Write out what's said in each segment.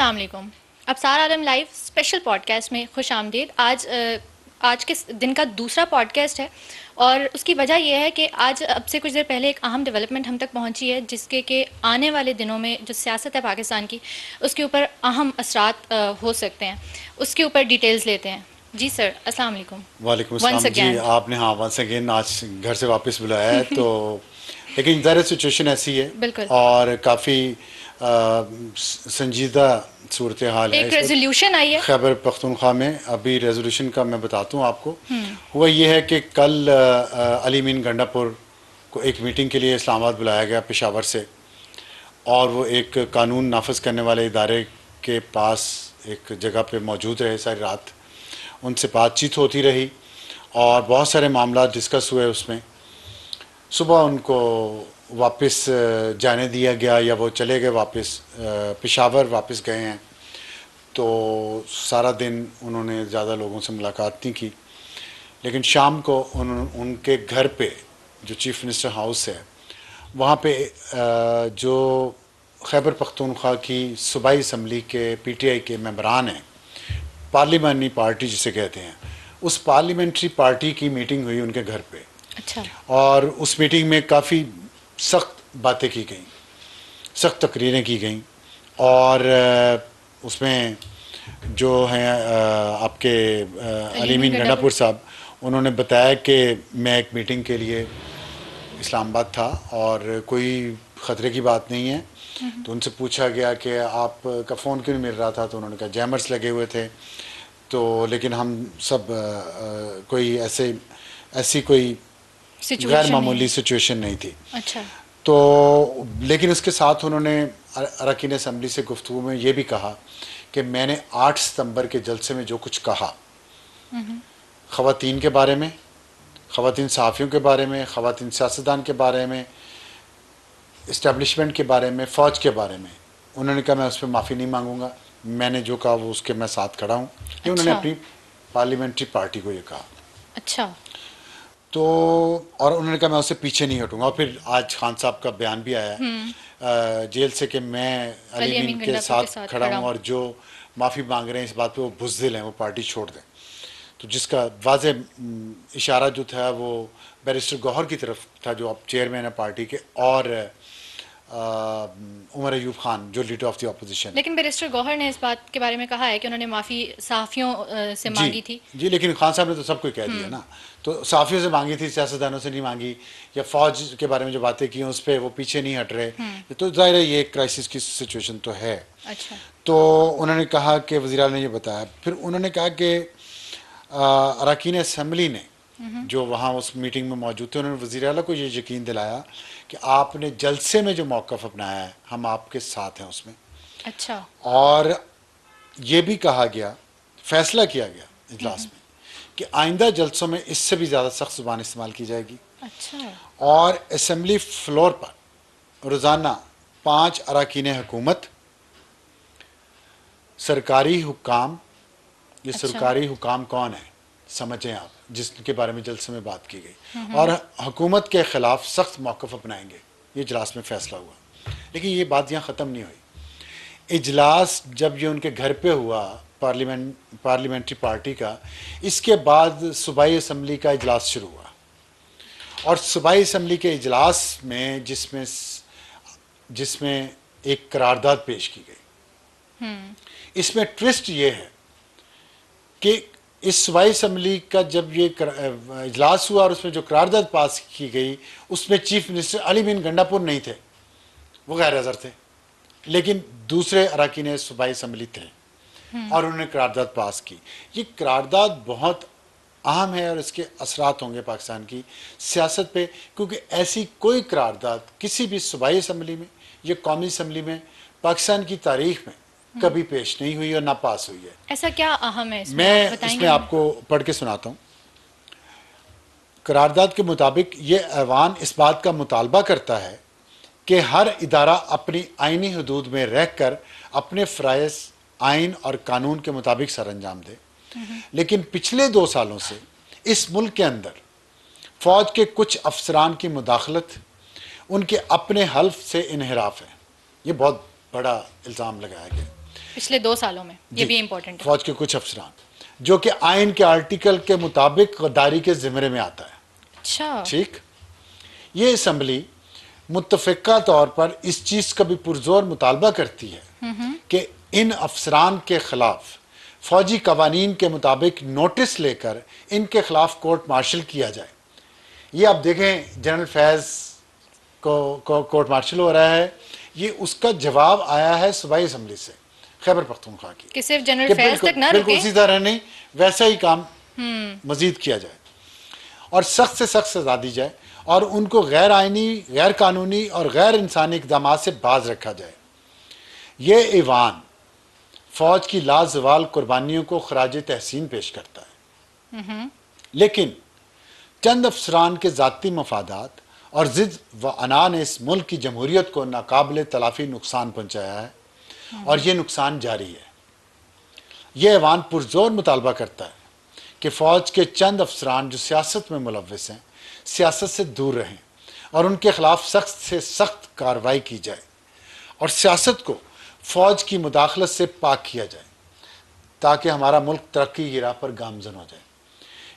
السلام علیکم. ابصار عالم live special pod cost میں خوش آمدید. آج کے دن کا دوسرا پوڈ کاسٹ ہے اور اس کی وجہ یہ ہے کہ آج اب سے کچھ دیر پہلے ایک اہم ڈیولپمنٹ ہم تک پہنچی ہے جس کے کہ آنے والے دنوں میں جو سیاست ہے پاکستان کی اس کے اوپر اہم اثرات ہو سکتے ہیں. اس کے اوپر ڈیٹیلز لیتے ہیں. جی سر, السلام علیکم. وعلیکم السلام. جی آپ نے ونس اگین آج گھر سے واپس بلایا ہے تو لیکن ظاہر سچویشن ایسی ہے بالکل, اور کافی سنجیدہ صورتحال ہے. ایک ریزولوشن آئی ہے خیبر پختونخوا میں. ابھی ریزولوشن کا میں بتاتا ہوں آپ کو. ہوا یہ ہے کہ کل علی امین گنڈا پور کو ایک میٹنگ کے لیے اسلام آباد بلایا گیا پشاور سے, اور وہ ایک قانون نافذ کرنے والے ادارے کے پاس ایک جگہ پہ موجود رہے ساری رات. ان سے بات چیت ہوتی رہی اور بہت سارے معاملات ڈسکس ہوئے. اس میں صبح ان کو واپس جانے دیا گیا یا وہ چلے گئے واپس پشاور واپس گئے ہیں. تو سارا دن انہوں نے زیادہ لوگوں سے ملاقات نہیں کی, لیکن شام کو ان کے گھر پہ جو چیف منسٹر ہاؤس ہے وہاں پہ جو خیبر پختونخوا کی صوبائی اسمبلی کے پی ٹی آئی کے ممبران ہیں, پارلیمانی پارٹی جسے کہتے ہیں, اس پارلیمنٹری پارٹی کی میٹنگ ہوئی ان کے گھر پہ. اچھا. اور اس میٹنگ میں کافی سخت باتیں کی گئیں, سخت تقریریں کی گئیں, اور اس میں جو ہیں آپ کے علی امین گنڈا پور صاحب, انہوں نے بتایا کہ میں ایک میٹنگ کے لیے اسلام آباد تھا اور کوئی خطرے کی بات نہیں ہے. تو ان سے پوچھا گیا کہ آپ کا فون کیوں نہیں مل رہا تھا, تو انہوں نے کہا جیمرز لگے ہوئے تھے. تو لیکن ہم سب کوئی ایسی کوئی غیر معمولی سچویشن نہیں تھی. اچھا. تو لیکن اس کے ساتھ انہوں نے اراکین اسمبلی سے گفتگو میں یہ بھی کہا کہ میں نے 8 ستمبر کے جلسے میں جو کچھ کہا خواتین کے بارے میں, خواتین صحافیوں کے بارے میں, خواتین سیاستدان کے بارے میں, اسٹیبلشمنٹ کے بارے میں, فوج کے بارے میں, انہوں نے کہا میں اس پہ معافی نہیں مانگوں گا. میں نے جو کہا وہ اس کے میں ساتھ کھڑا ہوں. یہ انہوں نے اپنی پارلیمنٹری پارٹی کو یہ کہا. اچھا. تو اور انہوں نے کہا میں اس سے پیچھے نہیں ہٹوں گا. اور پھر آج خان صاحب کا بیان بھی آیا ہے جیل سے کہ میں علی امین کے ساتھ کھڑا ہوں, اور جو معافی مانگ رہے ہیں اس بات پہ وہ بزدل ہیں, وہ پارٹی چھوڑ دیں. تو جس کا واضح اشارہ جو تھا وہ بیرسٹر گوہر کی طرف تھا جو اب چیئرمین ہے پارٹی کے, اور عمر ایوب خان جو لیڈر آف دی اپوزیشن. لیکن بیرسٹر گوہر نے اس بات کے بارے میں کہا ہے کہ انہوں نے معافی صحافیوں سے مانگی تھی. جی لیکن خان صاحب نے تو سب کو کہہ دیا نا. تو صحافیوں سے مانگی تھی, سیاستدانوں سے نہیں مانگی, یا فوج کے بارے میں جو باتیں کی ہیں اس پہ وہ پیچھے نہیں ہٹ رہے. تو ظاہر ہے یہ ایک کرائسس کی سچویشن تو ہے. اچھا. تو انہوں نے کہا کہ وزیر اعلیٰ نے یہ بتایا. پھر انہوں نے کہا کہ اراکین اسمبلی نے جو وہاں اس میٹنگ میں موجود تھے, انہوں نے وزیر اعلیٰ کو یہ یقین دلایا کہ آپ نے جلسے میں جو موقف اپنایا ہے ہم آپ کے ساتھ ہیں اس میں. اچھا. اور یہ بھی کہا گیا, فیصلہ کیا گیا اجلاس میں کہ آئندہ جلسوں میں اس سے بھی زیادہ سخت زبان استعمال کی جائے گی. اچھا. اور اسمبلی فلور پر روزانہ 5 اراکین حکومت, سرکاری حکام, یہ سرکاری حکام کون ہیں سمجھیں آپ, جس کے بارے میں جلسے میں بات کی گئی, اور حکومت کے خلاف سخت موقف اپنائیں گے. یہ اجلاس میں فیصلہ ہوا. لیکن یہ بات یہاں ختم نہیں ہوئی. اجلاس جب یہ ان کے گھر پہ ہوا پارلیمنٹری پارٹی کا, اس کے بعد صوبائی اسمبلی کا اجلاس شروع ہوا. اور صوبائی اسمبلی کے اجلاس میں جس میں ایک قرارداد پیش کی گئی. اس میں ٹوسٹ یہ ہے کہ اس صوبائی اسمبلی کا جب یہ اجلاس ہوا اور اس میں جو قرارداد پاس کی گئی اس میں چیف منسٹر علی امین گنڈا پور نہیں تھے, وہ غیر حاضر تھے, لیکن دوسرے اراکین صوبائی اسمبلی تھے اور انہوں نے قرارداد پاس کی. یہ قرارداد بہت اہم ہے اور اس کے اثرات ہوں گے پاکستان کی سیاست پہ, کیونکہ ایسی کوئی قرارداد کسی بھی صوبائی اسمبلی میں یا قومی اسمبلی میں پاکستان کی تاریخ میں کبھی پیش نہیں ہوئی اور نہ پاس ہوئی ہے. ایسا کیا اہم ہے میں اس میں آپ کو پڑھ کے سناتا ہوں. قرارداد کے مطابق یہ ایوان اس بات کا مطالبہ کرتا ہے کہ ہر ادارہ اپنی آئینی حدود میں رہ کر اپنے فرائض آئین اور قانون کے مطابق سر انجام دے. لیکن پچھلے 2 سالوں سے اس ملک کے اندر فوج کے کچھ افسران کی مداخلت, ان کے اپنے حلف سے انحراف ہے. یہ بہت بڑا الزام لگایا گیا. پچھلے 2 سالوں میں، یہ بھی امپورٹنٹ ہے. فوج کے کچھ افسران جو کہ آئین کے آرٹیکل کے مطابق غداری کے زمرے میں آتا ہے. اچھا. ٹھیک. یہ اسمبلی متفقہ طور پر اس چیز کا بھی پرزور مطالبہ کرتی ہے کہ ان افسران کے خلاف فوجی قوانین کے مطابق نوٹس لے کر ان کے خلاف کورٹ مارشل کیا جائے. یہ آپ دیکھیں جنرل فیض کو کورٹ مارشل ہو رہا ہے، یہ اس کا جواب آیا ہے صوبائی اسمبلی سے خیبر پختونخوا کی کہ صرف جنرل فیض تک نہ بالکل رکے. اسی طرح نہیں، ویسا ہی کام مزید کیا جائے اور سخت سے سخت سزا دی جائے اور ان کو غیر آئینی، غیر قانونی اور غیر انسانی اقدامات سے باز رکھا جائے. یہ ایوان فوج کی لازوال قربانیوں کو خراج تحسین پیش کرتا ہے، لیکن چند افسران کے ذاتی مفادات اور ضد و انا نے اس ملک کی جمہوریت کو ناقابل تلافی نقصان پہنچایا ہے اور یہ نقصان جاری ہے. یہ ایوان پرزور مطالبہ کرتا ہے کہ فوج کے چند افسران جو سیاست میں ملوث ہیں سیاست سے دور رہیں اور ان کے خلاف سخت سے سخت کارروائی کی جائے اور سیاست کو فوج کی مداخلت سے پاک کیا جائے تاکہ ہمارا ملک ترقی کی راہ پر گامزن ہو جائے.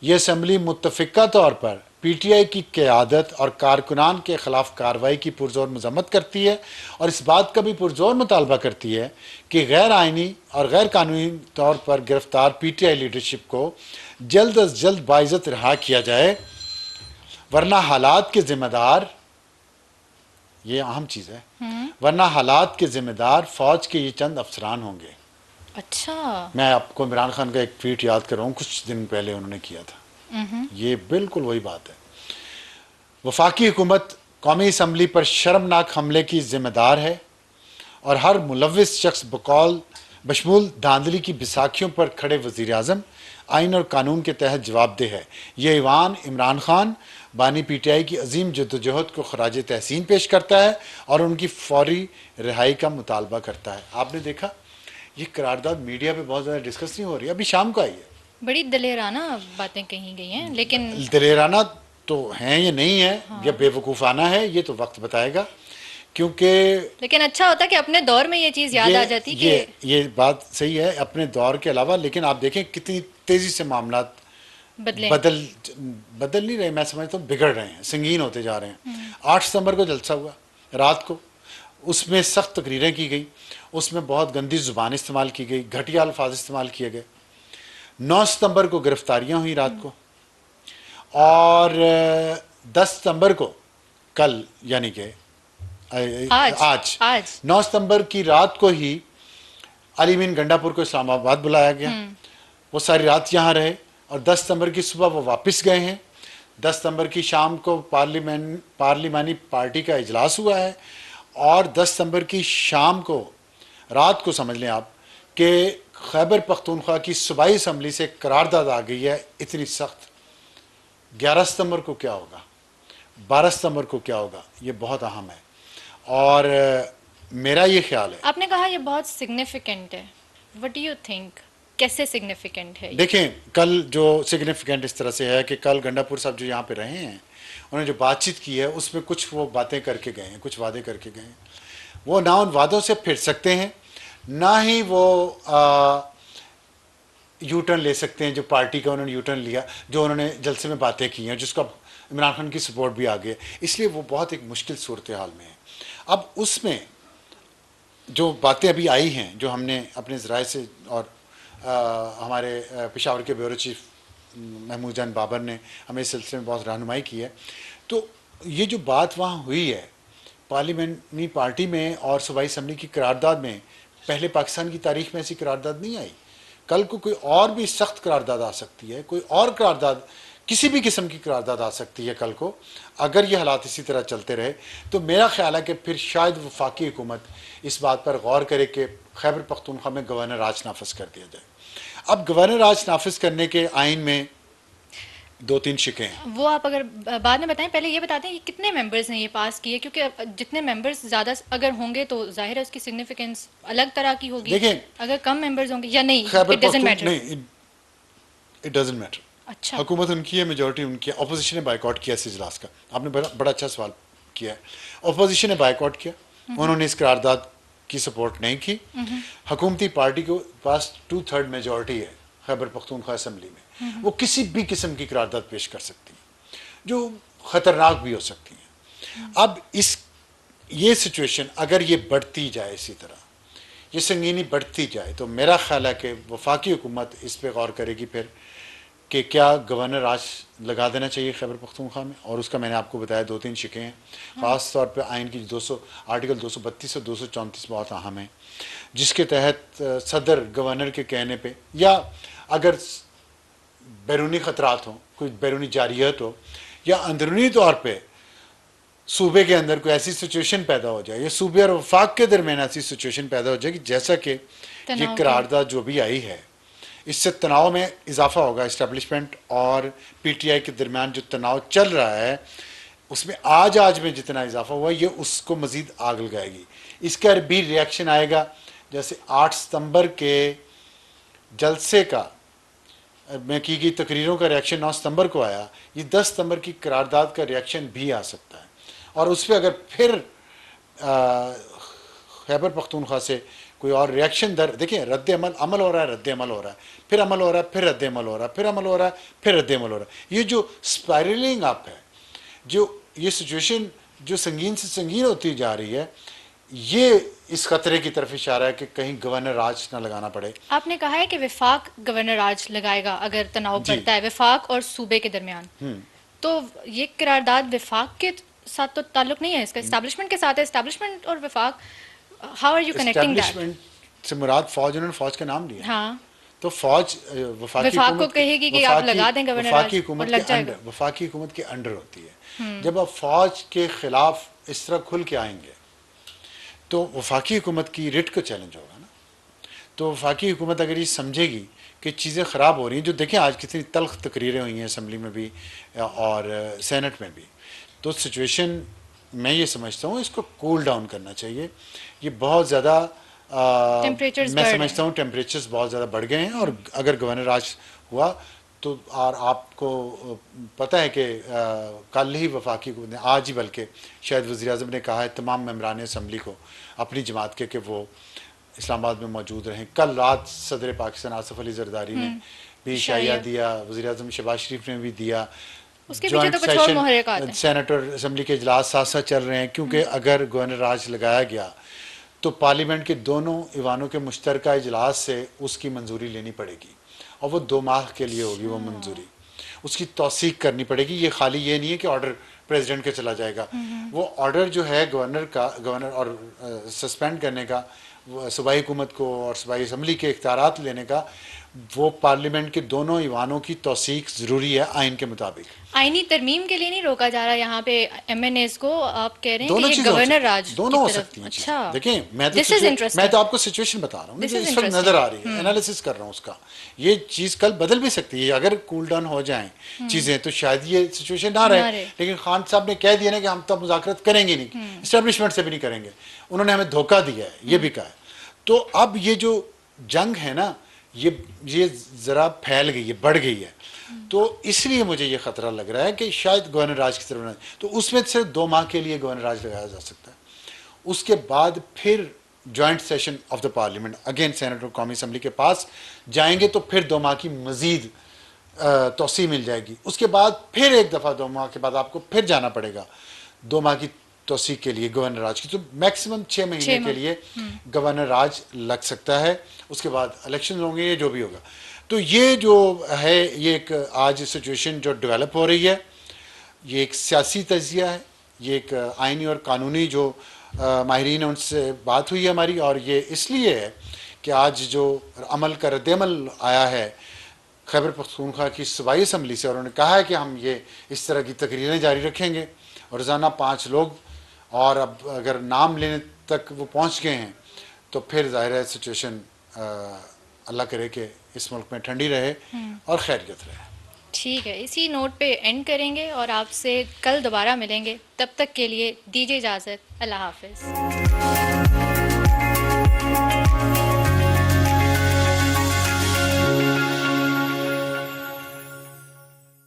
یہ اسمبلی متفقہ طور پر پی ٹی آئی کی قیادت اور کارکنان کے خلاف کارروائی کی پرزور مذمت کرتی ہے اور اس بات کا بھی پرزور مطالبہ کرتی ہے کہ غیر آئینی اور غیر قانونی طور پر گرفتار پی ٹی آئی لیڈرشپ کو جلد از جلد باعزت رہا کیا جائے، ورنہ حالات کے ذمہ دار، یہ اہم چیز ہے، ورنہ حالات کے ذمہ دار فوج کے یہ چند افسران ہوں گے. اچھا. میں آپ کو عمران خان کا ایک ٹویٹ یاد کر رہا ہوں، کچھ دن پہلے انہوں نے کیا تھا. یہ بالکل وہی بات ہے. وفاقی حکومت قومی اسمبلی پر شرمناک حملے کی ذمہ دار ہے اور ہر ملوث شخص بشمول دھاندلی کی بیساکھیوں پر کھڑے وزیر اعظم آئین اور قانون کے تحت جواب دہ ہے. یہ ایوان عمران خان بانی پی ٹی آئی کی عظیم جدوجہد کو خراج تحسین پیش کرتا ہے اور ان کی فوری رہائی کا مطالبہ کرتا ہے. آپ نے دیکھا یہ قرارداد میڈیا پہ بہت زیادہ ڈسکس نہیں ہو رہی، ابھی شام کو آئی ہے. بڑی دلیرانہ باتیں کہی گئی ہیں، لیکن دلیرانہ تو ہیں یا نہیں ہے یا بے وقوفانہ ہے یہ تو وقت بتائے گا، کیونکہ لیکن اچھا ہوتا کہ اپنے دور میں یہ چیز یاد آ جاتی کہ یہ بات صحیح ہے اپنے دور کے علاوہ. لیکن آپ دیکھیں کتنی تیزی سے معاملات بدل نہیں رہے، میں سمجھتا ہوں بگڑ رہے ہیں، سنگین ہوتے جا رہے ہیں. 8 ستمبر کو جلسہ ہوا رات کو، اس میں سخت تقریریں کی گئی، اس میں بہت گندی زبان استعمال کی گئی، گھٹیا الفاظ استعمال کیے گئے. 9 ستمبر کو گرفتاریاں ہوئیں رات کو، اور 10 ستمبر کو کل یعنی کہ آج 9 ستمبر کی رات کو ہی علی امین گنڈا پور کو اسلام آباد بلایا گیا. وہ ساری رات یہاں رہے اور 10 ستمبر کی صبح وہ واپس گئے ہیں. 10 ستمبر کی شام کو پارلیمانی پارٹی کا اجلاس ہوا ہے اور 10 ستمبر کی شام کو رات کو سمجھ لیں آپ کہ خیبر پختونخوا کی صوبائی اسمبلی سے قرارداد آ گئی ہے اتنی سخت. 11 ستمبر کو کیا ہوگا، 12 ستمبر کو کیا ہوگا، یہ بہت اہم ہے. اور میرا یہ خیال ہے، آپ نے کہا یہ بہت سگنیفیکنٹ ہے، وٹ ڈو یو تھنک کیسے سگنیفیکنٹ ہے؟ دیکھیں کل جو سگنیفیکنٹ اس طرح سے ہے کہ کل گنڈا پور صاحب جو یہاں پہ رہے ہیں انہوں نے جو بات چیت کی ہے اس میں کچھ وہ باتیں کر کے گئے ہیں، کچھ وعدے کر کے گئے ہیں. وہ نہ ان وعدوں سے پھر سکتے ہیں، نہ ہی وہ یو ٹرن لے سکتے ہیں جو پارٹی کا انہوں نے یو ٹرن لیا، جو انہوں نے جلسے میں باتیں کی ہیں جس کا عمران خان کی سپورٹ بھی آ گئی. اس لیے وہ بہت ایک مشکل صورتحال میں ہے. اب اس میں جو باتیں ابھی آئی ہیں جو ہم نے اپنے ذرائع سے اور ہمارے پشاور کے بیورو چیف محمود جان بابر نے ہمیں اس سلسلے میں بہت رہنمائی کی ہے. تو یہ جو بات وہاں ہوئی ہے پارلیمنٹری پارٹی میں اور صوبائی اسمبلی کی قرارداد میں، پہلے پاکستان کی تاریخ میں ایسی قرارداد نہیں آئی. کل کو کوئی اور بھی سخت قرارداد آ سکتی ہے، کوئی اور قرارداد کسی بھی قسم کی قرارداد آ سکتی ہے کل کو، اگر یہ حالات اسی طرح چلتے رہے. تو میرا خیال ہے کہ پھر شاید وفاقی حکومت اس بات پر غور کرے کہ خیبر پختونخوا میں گورنر راج نافذ کر دیا جائے. اب گورنر راج نافذ کرنے کے آئین میں 2-3 شقیں ہیں. وہ آپ اگر بعد میں بتائیں، پہلے یہ بتاتے ہیں کہ کتنے ممبرز نے یہ پاس کیے، کیونکہ جتنے ممبرز زیادہ اگر ہوں گے تو ظاہر ہے اس کی سگنیفیکنس الگ طرح کی ہوگی. دیکھیں اگر کم ممبرز ہوں گے یا نہیں، خیبر اٹ ڈزنٹ پختون میٹر. نہیں، اٹ ڈزنٹ میٹر. اچھا، حکومت ان کی ہے، میجورٹی ان کی ہے. اپوزیشن نے بائیکاٹ کیا اس اجلاس کا. آپ نے بڑا اچھا سوال کیا ہے. اپوزیشن نے بائیکاٹ کیا، انہوں نے اس قرارداد کی سپورٹ نہیں کی. حکومتی پارٹی کے پاس 2/3 میجورٹی ہے خیبر پختونخوا اسمبلی میں, وہ کسی بھی قسم کی قرارداد پیش کر سکتی ہیں جو خطرناک بھی ہو سکتی ہیں. اب یہ سچویشن اگر یہ بڑھتی جائے, اسی طرح یہ سنگینی بڑھتی جائے, تو میرا خیال ہے کہ وفاقی حکومت اس پہ غور کرے گی پھر کہ کیا گورنر راج لگا دینا چاہیے خیبر پختونخوا میں. اور اس کا میں نے آپ کو بتایا 2-3 شقیں ہیں, خاص طور پہ آئین کی آرٹیکل 232 اور 234 بہت اہم ہیں, جس کے تحت صدر گورنر کے کہنے پہ, یا اگر بیرونی خطرات ہوں, کوئی بیرونی جارحیت ہو, یا اندرونی طور پہ صوبے کے اندر کوئی ایسی سچویشن پیدا ہو جائے, یا صوبے اور وفاق کے درمیان ایسی سچویشن پیدا ہو جائے کہ جیسا کہ یہ قرارداد جو بھی آئی ہے, اس سے تناؤ میں اضافہ ہوگا. اسٹیبلشمنٹ اور پی ٹی آئی کے درمیان جو تناؤ چل رہا ہے, اس میں آج میں جتنا اضافہ ہوا یہ اس کو مزید آگ لگائے گی. اس کا بھی ریئیکشن آئے گا, جیسے 8 ستمبر کے جلسے کا میں کی گئی تقریروں کا ریئیکشن 9 ستمبر کو آیا, یہ 10 ستمبر کی قرارداد کا ریئیکشن بھی آ سکتا ہے. اور اس پہ اگر پھر خیبر پختونخوا سے کوئی اور ریئیکشن دیکھیں, رد عمل ہو رہا ہے, رد عمل ہو رہا ہے, پھر عمل ہو رہا ہے, پھر رد عمل ہو رہا ہے, پھر عمل ہو رہا ہے, پھر رد عمل ہو رہا ہے. یہ جو اسپائرلنگ اپ ہے, جو یہ سچویشن جو سنگین سے سنگین ہوتی جا رہی ہے, یہ اس خطرے کی طرف اشارہ ہے کہ کہیں گورنر راج نہ لگانا پڑے. آپ نے کہا ہے کہ وفاق گورنر راج لگائے گا اگر تناؤ بڑھتا ہے وفاق اور صوبے کے درمیان, تو یہ قرارداد وفاق کے ساتھ تو تعلق نہیں ہے, اس کا اسٹیبلشمنٹ کے ساتھ ہے. اسٹیبلشمنٹ اور وفاق, how are you connecting that? Establishment سے مراد فوج, انہوں نے فوج کا نام لیا. ہاں, تو فوج وفاقی وفاق کو کہے گی کہ آپ لگا دیں گورنر راج, اور لگ جائے گا. وفاقی حکومت کے انڈر ہوتی ہے. جب آپ فوج کے خلاف اس طرح کھل کے آئیں گے تو وفاقی حکومت کی ریٹ کو چیلنج ہوگا نا. تو وفاقی حکومت اگر یہ سمجھے گی کہ چیزیں خراب ہو رہی ہیں, جو دیکھیں آج کتنی تلخ تقریریں ہوئی ہیں اسمبلی میں بھی اور سینٹ میں بھی, تو سچویشن میں یہ سمجھتا ہوں اس کو کول ڈاؤن کرنا چاہیے. یہ بہت زیادہ میں سمجھتا ہوں ٹیمپریچرز بہت زیادہ بڑھ گئے ہیں, اور اگر گورنر راج ہوا تو, اور آپ کو پتہ ہے کہ کل ہی وفاقی حکومت نے, آج ہی بلکہ شاید وزیر اعظم نے کہا ہے تمام ممبران اسمبلی کو اپنی جماعت کے کہ وہ اسلام آباد میں موجود رہیں. کل رات صدر پاکستان آصف علی زرداری نے بھی شائعہ دیا, وزیر اعظم شہباز شریف نے بھی دیا. اس کے پیچھے تو کچھ اور محرکات ہیں. سینیٹر اسمبلی کے اجلاس ساتھ ساتھ چل رہے ہیں, کیونکہ اگر گورنر راج لگایا گیا تو پارلیمنٹ کے دونوں ایوانوں کے مشترکہ اجلاس سے اس کی منظوری لینی پڑے گی, اور وہ 2 ماہ کے لیے ہوگی وہ منظوری, اس کی توثیق کرنی پڑے گی. یہ خالی یہ نہیں ہے کہ آرڈر پریزیڈنٹ کے چلا جائے گا, وہ آرڈر جو ہے گورنر اور سسپینڈ کرنے کا, صوبائی حکومت کو اور صوبائی اسمبلی کے اختیارات لینے کا, وہ پارلیمنٹ کے دونوں ایوانوں کی توثیق ضروری ہے آئین کے مطابق. آئینی ترمیم کے لیے نہیں روکا جا رہا یہاں پہ ایم این ایز کو, آپ کہہ رہے ہیں کہ یہ گورنر راج دونوں ہو سکتی ہیں. اچھا, دیکھیں میں تو آپ کو سچویشن بتا رہا ہوں جو اس وقت نظر آ رہی ہے, انالیسس کر رہا ہوں اس کا. یہ چیز کل بدل بھی سکتی ہے, اگر کول ڈاؤن ہو جائیں چیزیں تو شاید یہ سچویشن نہ رہے. لیکن خان صاحب نے کہہ دیا نا کہ ہم تو مذاکرات کریں گے نہیں, اسٹیبلشمنٹ سے بھی نہیں کریں گے, انہوں نے ہمیں دھوکہ دیا ہے, یہ بھی کہا ہے. تو اب یہ جو جنگ ہے نا, یہ ذرا پھیل گئی ہے, بڑھ گئی ہے. تو اس لیے مجھے یہ خطرہ لگ رہا ہے کہ شاید گورنر راج کی طرف نہ, تو اس میں صرف 2 ماہ کے لیے گورنر راج لگایا جا سکتا ہے. اس کے بعد پھر joint session of the parliament again senator قومی اسمبلی کے پاس جائیں گے, تو پھر 2 ماہ کی مزید توسیع مل جائے گی. اس کے بعد پھر ایک دفعہ 2 ماہ کے بعد آپ کو پھر جانا پڑے گا 2 ماہ کی توسیع کے لیے گورنر راج کی. تو میکسیمم 6 مہینے کے لیے گورنر راج لگ سکتا ہے. اس کے بعد الیکشن ہوں گے, یہ جو بھی ہوگا. تو یہ جو ہے, یہ ایک آج سچویشن جو ڈیولپ ہو رہی ہے, یہ ایک سیاسی تجزیہ ہے, یہ ایک آئینی اور قانونی جو ماہرین ہیں ان سے بات ہوئی ہے ہماری, اور یہ اس لیے ہے کہ آج جو عمل کا رد عمل آیا ہے خیبر پختونخوا کی صوبائی اسمبلی سے, اور انہوں نے کہا ہے کہ ہم یہ اس طرح کی تقریریں جاری رکھیں گے, اور روزانہ 5 لوگ, اور اب اگر نام لینے تک وہ پہنچ گئے ہیں تو پھر ظاہر ہے سچویشن اللہ کرے کہ اس ملک میں ٹھنڈی رہے اور خیریت رہے. ٹھیک ہے, اسی نوٹ پہ اینڈ کریں گے اور آپ سے کل دوبارہ ملیں گے. تب تک کے لیے دیجیے اجازت, اللہ حافظ.